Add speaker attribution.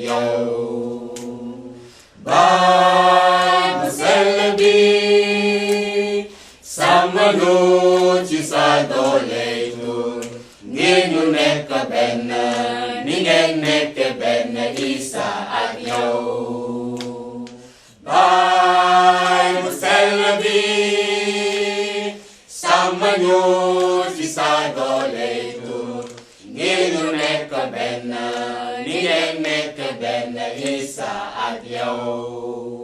Speaker 1: yow baay bu sell bi sama nu ci sa doole tur ngir ñu nekk benn ni ngeen nekk benn Isa ak yow baay bu sell bi sama ñu ci sa doole tur ngir ñu nekk benn ni ngeen nekk benn Isa ak yow